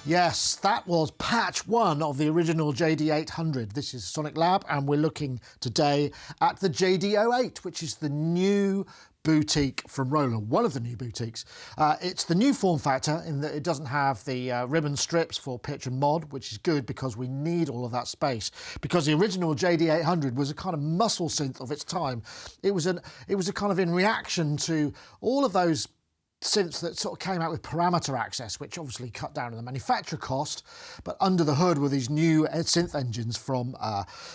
Yes, that was patch 1 of the original JD-800. This is SonicLAB, and we're looking today at the JD-08, which is the new boutique from Roland, one of the new boutiques. It's the new form factor in that it doesn't have the ribbon strips for pitch and mod, which is good because we need all of that space. Because the original JD-800 was a kind of muscle synth of its time. It was a kind of in reaction to all of those synths that sort of came out with parameter access, which obviously cut down on the manufacture cost, but under the hood were these new synth engines from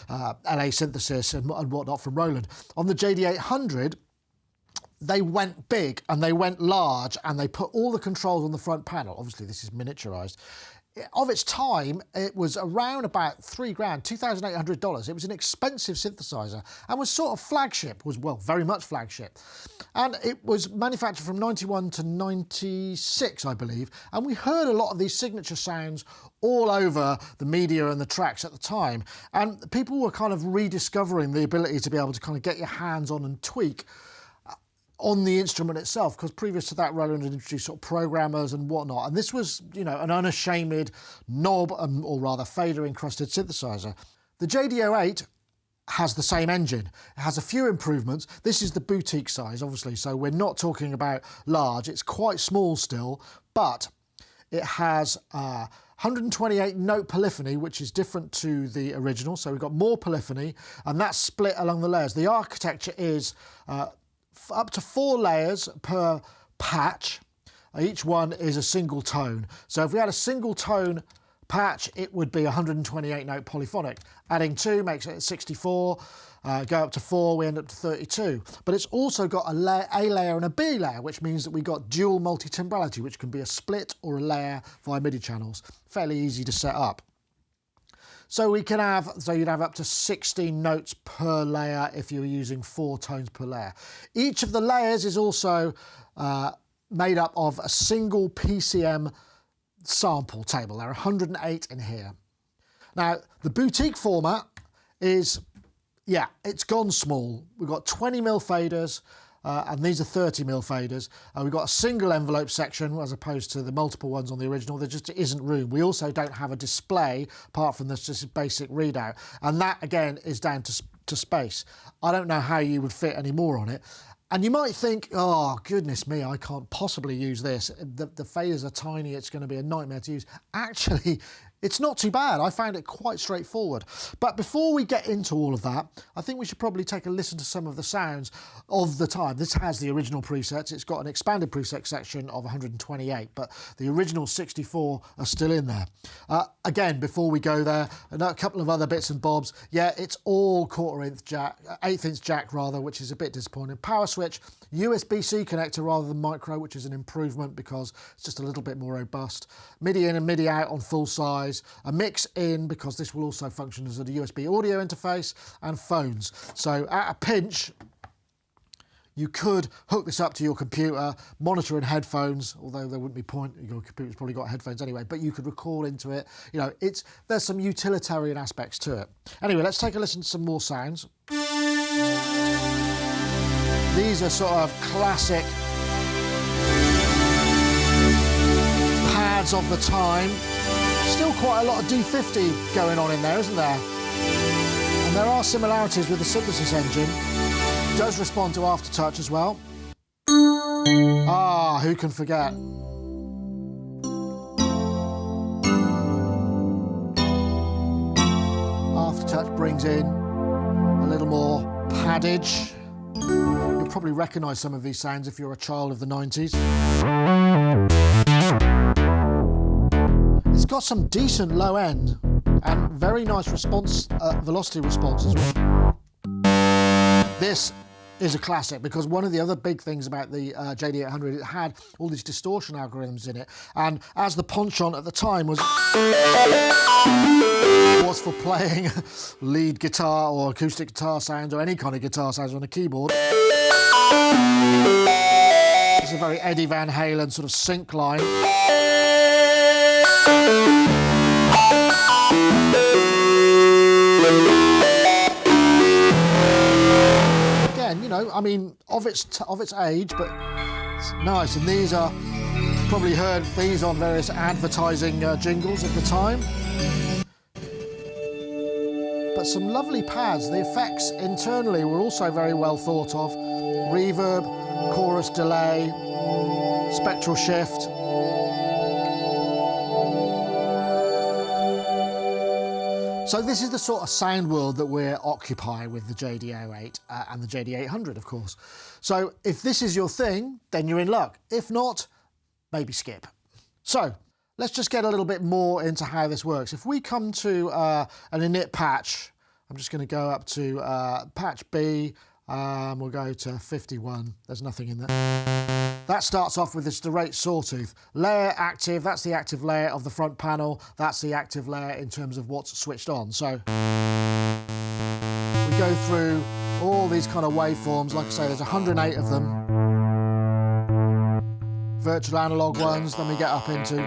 LA Synthesis and whatnot from Roland. On the JD-800, they went big and they went large and they put all the controls on the front panel. Obviously, this is miniaturized. Of its time, it was around about $3 grand, $2,800. It was an expensive synthesizer and was sort of flagship, was, well, very much flagship. And it was manufactured from 91 to 96, I believe. And we heard a lot of these signature sounds all over the media and the tracks at the time. And people were kind of rediscovering the ability to be able to kind of get your hands on and tweak on the instrument itself, because previous to that, Roland had introduced sort of programmers and whatnot, and this was, you know, an unashamed knob, or rather fader encrusted synthesizer. The JD-08 has the same engine. It has a few improvements. This is the boutique size, obviously, so we're not talking about large. It's quite small still, but it has 128 note polyphony, which is different to the original, so we've got more polyphony, and that's split along the layers. The architecture is up to 4 layers per patch. Each one is a single tone. So if we had a single tone patch, it would be 128 note polyphonic. Adding 2 makes it 64. Go up to 4, we end up to 32. But it's also got a layer and a B layer, which means that we got dual multi-timbrality, which can be a split or a layer via MIDI channels. Fairly easy to set up. So we can have, so you'd have up to 16 notes per layer if you were using 4 tones per layer. Each of the layers is also made up of a single PCM sample table. There are 108 in here. Now, the boutique format is, yeah, it's gone small. We've got 20mm faders, and these are 30mm faders. We've got a single envelope section as opposed to the multiple ones on the original. There just isn't room. We also don't have a display apart from this just basic readout. And that, again, is down to space. I don't know how you would fit any more on it. And you might think, oh, goodness me, I can't possibly use this. The faders are tiny. It's going to be a nightmare to use. Actually, it's not too bad. I found it quite straightforward. But before we get into all of that, I think we should probably take a listen to some of the sounds of the time. This has the original presets. It's got an expanded preset section of 128, but the original 64 are still in there. Again, before we go there, a couple of other bits and bobs. Yeah, it's all 1/4-inch jack rather, which is a bit disappointing. Power switch, USB-C connector rather than micro, which is an improvement because it's just a little bit more robust. MIDI in and MIDI out on full size. A mix in, because this will also function as a USB audio interface, and phones. So at a pinch, you could hook this up to your computer, monitor and headphones, although there wouldn't be point, your computer's probably got headphones anyway, but you could record into it. You know, there's some utilitarian aspects to it. Anyway, let's take a listen to some more sounds. These are sort of classic pads of the time. Still quite a lot of D50 going on in there, isn't there? And there are similarities with the synthesis engine. It does respond to aftertouch as well. Ah, who can forget? Aftertouch brings in a little more paddage. You'll probably recognise some of these sounds if you're a child of the 90s. It's got some decent low end and very nice response, velocity response as well. This is a classic because one of the other big things about the JD-800, it had all these distortion algorithms in it, and as the penchant at the time was for playing lead guitar or acoustic guitar sounds or any kind of guitar sounds on a keyboard. It's a very Eddie Van Halen sort of sync line. Again, you know, I mean, of its age, but it's nice. And these are Probably heard these on various advertising jingles at the time. But some lovely pads. The effects internally were also very well thought of. Reverb, chorus delay, spectral shift. So this is the sort of sound world that we're occupying with the JD-08 and the JD-800, of course. So if this is your thing, then you're in luck. If not, maybe skip. So let's just get a little bit more into how this works. If we come to an init patch, I'm just going to go up to patch B, we'll go to 51, there's nothing in there. That starts off with this direct sawtooth. Layer active, that's the active layer of the front panel, that's the active layer in terms of what's switched on. So we go through all these kind of waveforms, like I say, there's 108 of them. Virtual analog ones, then we get up into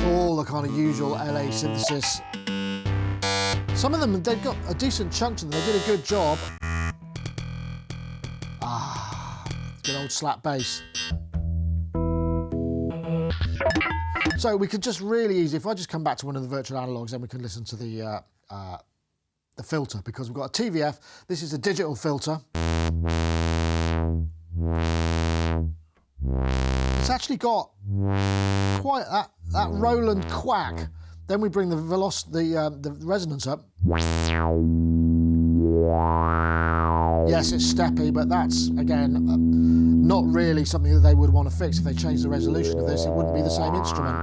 all the kind of usual LA synthesis. Some of them, they've got a decent chunk to them, they did a good job. Good old slap bass. So we could just really easy, if I just come back to one of the virtual analogs, then we can listen to the filter, because we've got a TVF, this is a digital filter. It's actually got quite that Roland quack. Then we bring the resonance up. Yes, it's steppy, but that's, again, not really something that they would want to fix. If they changed the resolution of this, it wouldn't be the same instrument.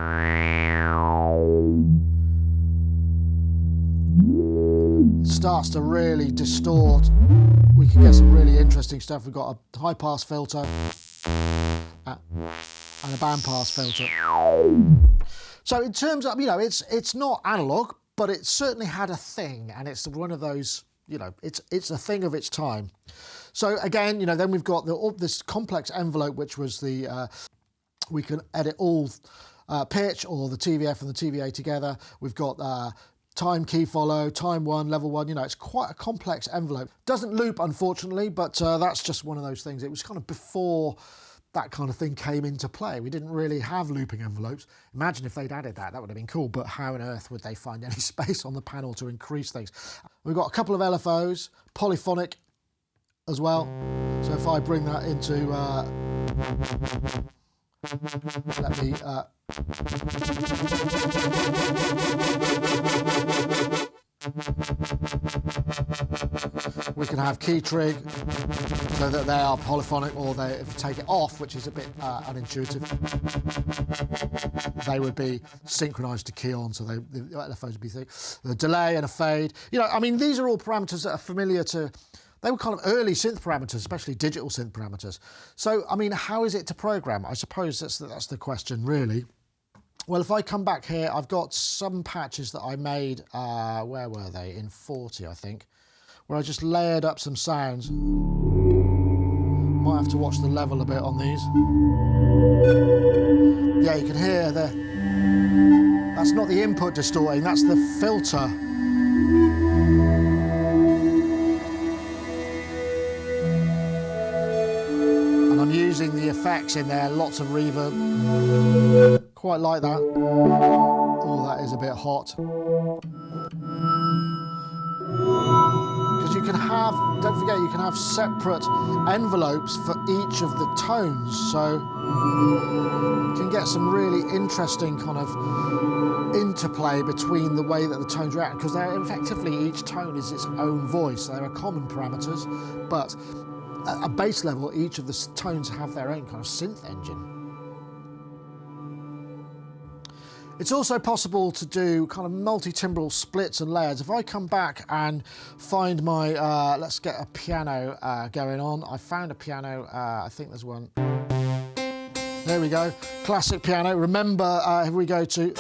It starts to really distort. We can get some really interesting stuff. We've got a high-pass filter and a bandpass filter. So in terms of, you know, it's not analog, but it certainly had a thing, and it's one of those, you know, it's a thing of its time. So again, you know, then we've got this complex envelope, which was the, we can edit all pitch or the TVF and the TVA together. We've got time key follow, time 1, level 1, you know, it's quite a complex envelope. Doesn't loop, unfortunately, but that's just one of those things. It was kind of before that kind of thing came into play. We didn't really have looping envelopes. Imagine if they'd added that would have been cool, but how on earth would they find any space on the panel to increase things? We've got a couple of LFOs, polyphonic as well. So if I bring that into, let me, we can have key trig so that they are polyphonic, or if you take it off, which is a bit unintuitive, they would be synchronized to key on, so the LFOs would be thick. The delay and a fade. You know, I mean, these are all parameters that are familiar to, they were kind of early synth parameters, especially digital synth parameters. So, I mean, how is it to program? I suppose that's the question, really. Well, if I come back here, I've got some patches that I made, where were they? In 40, I think, where I just layered up some sounds. Might have to watch the level a bit on these. Yeah, you can hear that's not the input distorting, that's the filter. And I'm using the effects in there, lots of reverb. Quite like that. Oh, that is a bit hot. Because you can have, don't forget, you can have separate envelopes for each of the tones. So you can get some really interesting kind of interplay between the way that the tones react, because they're effectively, each tone is its own voice. There are common parameters, but at a base level, each of the tones have their own kind of synth engine. It's also possible to do kind of multi-timbral splits and layers. If I come back and find my, let's get a piano going on. I found a piano, I think there's one. There we go, classic piano. Remember, here we go to,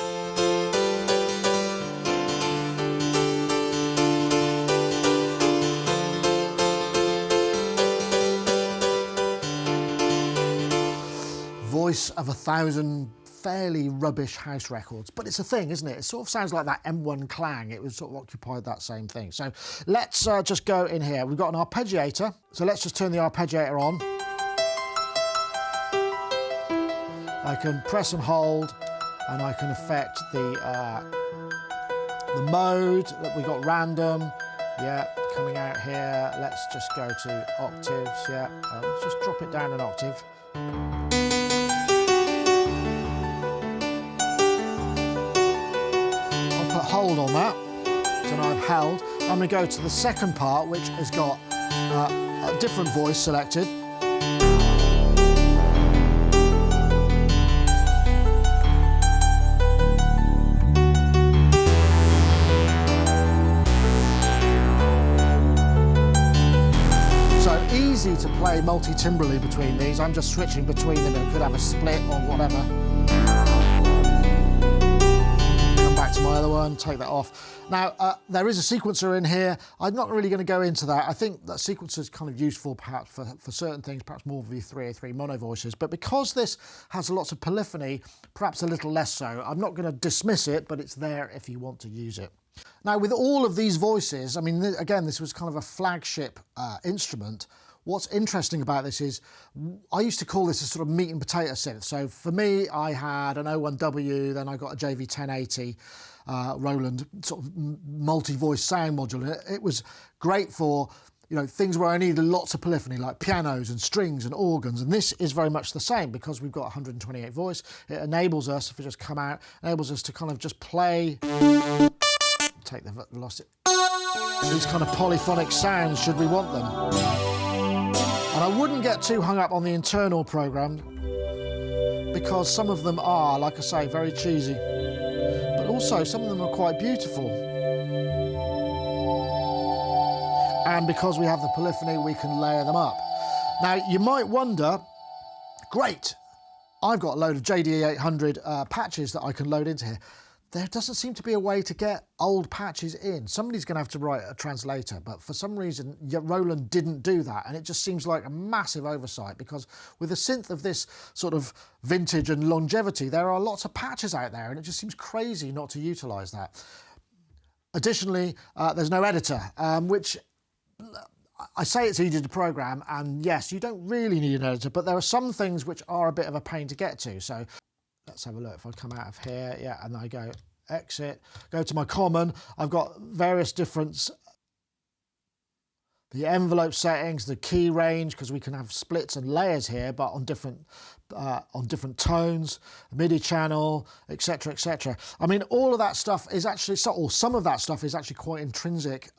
voice of 1,000 fairly rubbish house records, but it's a thing, isn't it? It sort of sounds like that M1 clang. It was sort of occupied that same thing. So let's just go in here. We've got an arpeggiator, so let's just turn the arpeggiator on. I can press and hold, and I can affect the mode that we got random. Yeah, coming out here. Let's just go to octaves. Yeah, let's just drop it down an octave. I'll put hold on that. So now I've held. I'm going to go to the second part, which has got a different voice selected. Easy to play multi-timbrally between these. I'm just switching between them. It could have a split or whatever. Come back to my other one, take that off. Now, there is a sequencer in here. I'm not really going to go into that. I think that sequencer is kind of useful perhaps for certain things, perhaps more V3A3 mono voices. But because this has lots of polyphony, perhaps a little less so. I'm not going to dismiss it, but it's there if you want to use it. Now, with all of these voices, I mean, again, this was kind of a flagship instrument. What's interesting about this is, I used to call this a sort of meat and potato synth. So for me, I had an 01W, then I got a JD-08 Roland sort of multi-voice sound module. It was great for, you know, things where I needed lots of polyphony, like pianos and strings and organs. And this is very much the same because we've got 128 voice. It enables us, if we just come out, enables us to kind of just play, take the velocity, these kind of polyphonic sounds should we want them. And I wouldn't get too hung up on the internal program because some of them are, like I say, very cheesy, but also some of them are quite beautiful. And because we have the polyphony, we can layer them up. Now, you might wonder, great, I've got a load of JD-08 patches that I can load into here. There doesn't seem to be a way to get old patches in. Somebody's going to have to write a translator, but for some reason, Roland didn't do that, and it just seems like a massive oversight because with a synth of this sort of vintage and longevity, there are lots of patches out there, and it just seems crazy not to utilise that. Additionally, there's no editor, which I say it's easy to program, and yes, you don't really need an editor, but there are some things which are a bit of a pain to get to. So let's have a look. If I come out of here, yeah, and I go exit, go to my common, I've got various different, the envelope settings, the key range, because we can have splits and layers here, but on different tones, MIDI channel, etc., etc. I mean, all of that stuff is actually, or some of that stuff is actually quite intrinsic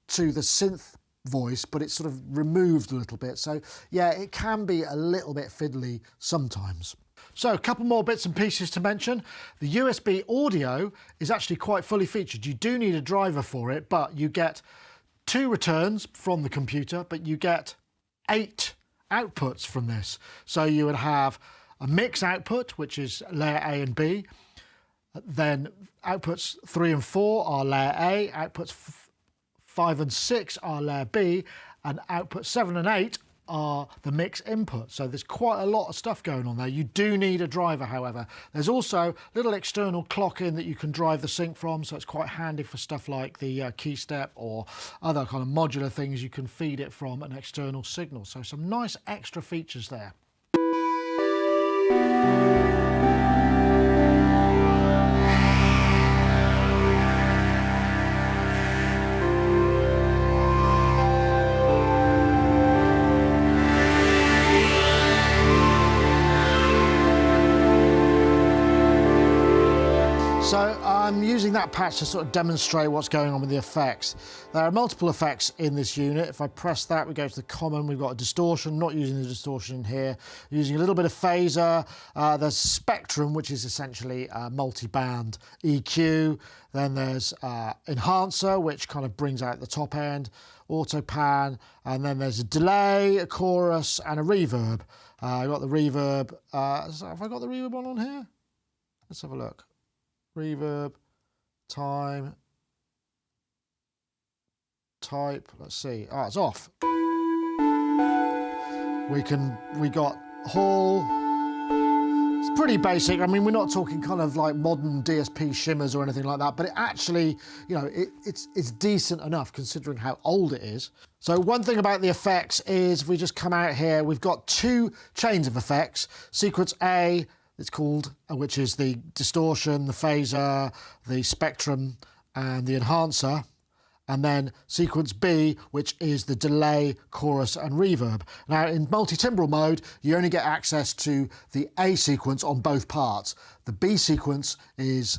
to the synth voice, but it's sort of removed a little bit. So yeah, it can be a little bit fiddly sometimes. So a couple more bits and pieces to mention. The USB audio is actually quite fully featured. You do need a driver for it, but you get 2 returns from the computer, but you get 8 outputs from this. So you would have a mix output, which is layer A and B. Then outputs 3 and 4 are layer A, outputs 5 and 6 are layer B, and outputs 7 and 8 are the mix input. So there's quite a lot of stuff going on there. You do need a driver, however. There's also a little external clock in that you can drive the sync from, so it's quite handy for stuff like the key step or other kind of modular things. You can feed it from an external signal. So some nice extra features there. So I'm using that patch to sort of demonstrate what's going on with the effects. There are multiple effects in this unit. If I press that, we go to the common, we've got a distortion, not using the distortion in here, using a little bit of phaser. There's spectrum, which is essentially a multi-band EQ. Then there's enhancer, which kind of brings out the top end, auto pan, and then there's a delay, a chorus, and a reverb. I got the reverb. Have I got the reverb on here? Let's have a look. Reverb, time, type, let's see. Oh, it's off. We got hall. It's pretty basic. I mean, we're not talking kind of like modern DSP shimmers or anything like that, but it actually, you know, it's decent enough considering how old it is. So one thing about the effects is if we just come out here, we've got 2 chains of effects. Sequence A, it's called, which is the distortion, the phaser, the spectrum, and the enhancer. And then sequence B, which is the delay, chorus, and reverb. Now, in multi-timbral mode, you only get access to the A sequence on both parts. The B sequence is,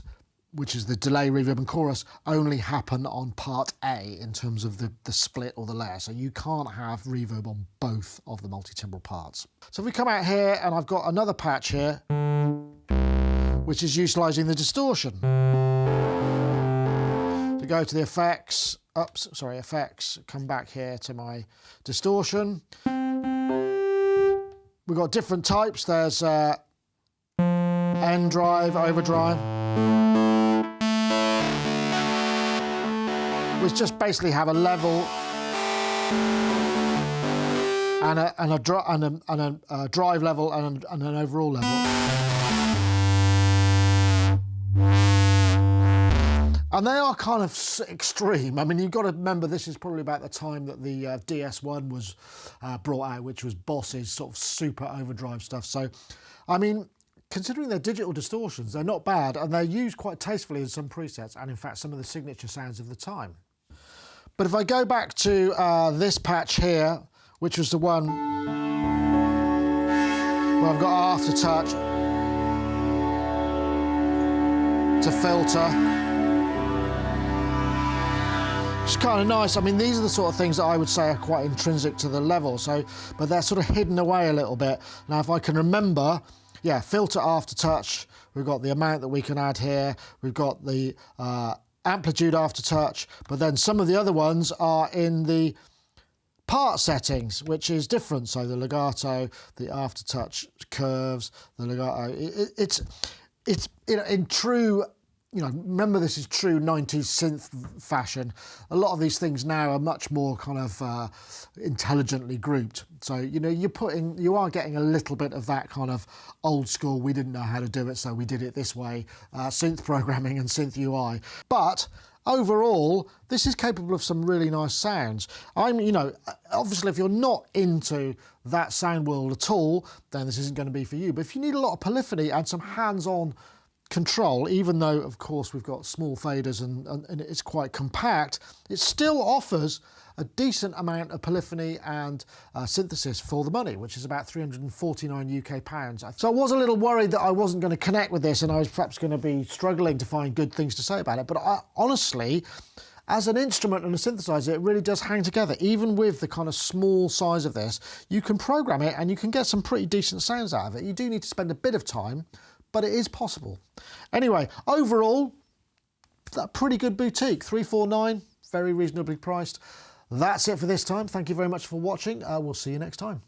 which is the delay, reverb, and chorus, only happen on part A in terms of the split or the layer. So you can't have reverb on both of the multi-timbral parts. So if we come out here, and I've got another patch here, which is utilising the distortion. Go to the effects, effects, come back here to my distortion. We've got different types. There's end drive, overdrive, which just basically have a level and a drive level and an overall level. And they are kind of extreme. I mean, you've got to remember this is probably about the time that the DS1 was brought out, which was Boss's sort of super overdrive stuff. So, I mean, considering they're digital distortions, they're not bad, and they're used quite tastefully in some presets, and in fact, some of the signature sounds of the time. But if I go back to this patch here, which was the one where I've got aftertouch to filter. It's kind of nice. I mean, these are the sort of things that I would say are quite intrinsic to the level, but they're sort of hidden away a little bit. Now, if I can remember, yeah, filter aftertouch, we've got the amount that we can add here, we've got the amplitude aftertouch, but then some of the other ones are in the part settings, which is different. So the legato, the aftertouch curves, the legato, it's in true, remember this is true 90s synth fashion. A lot of these things now are much more kind of intelligently grouped. So, you are getting a little bit of that kind of old school, we didn't know how to do it, so we did it this way, synth programming and synth UI. But overall, this is capable of some really nice sounds. Obviously, if you're not into that sound world at all, then this isn't going to be for you. But if you need a lot of polyphony and some hands-on control, even though of course we've got small faders and it's quite compact, it still offers a decent amount of polyphony and synthesis for the money, which is about 349 UK pounds. So I was a little worried that I wasn't going to connect with this and I was perhaps going to be struggling to find good things to say about it, but honestly, as an instrument and a synthesizer, it really does hang together. Even with the kind of small size of this, you can program it and you can get some pretty decent sounds out of it. You do need to spend a bit of time, but it is possible. Anyway, overall, a pretty good boutique, 349, very reasonably priced. That's it for this time. Thank you very much for watching. We'll see you next time.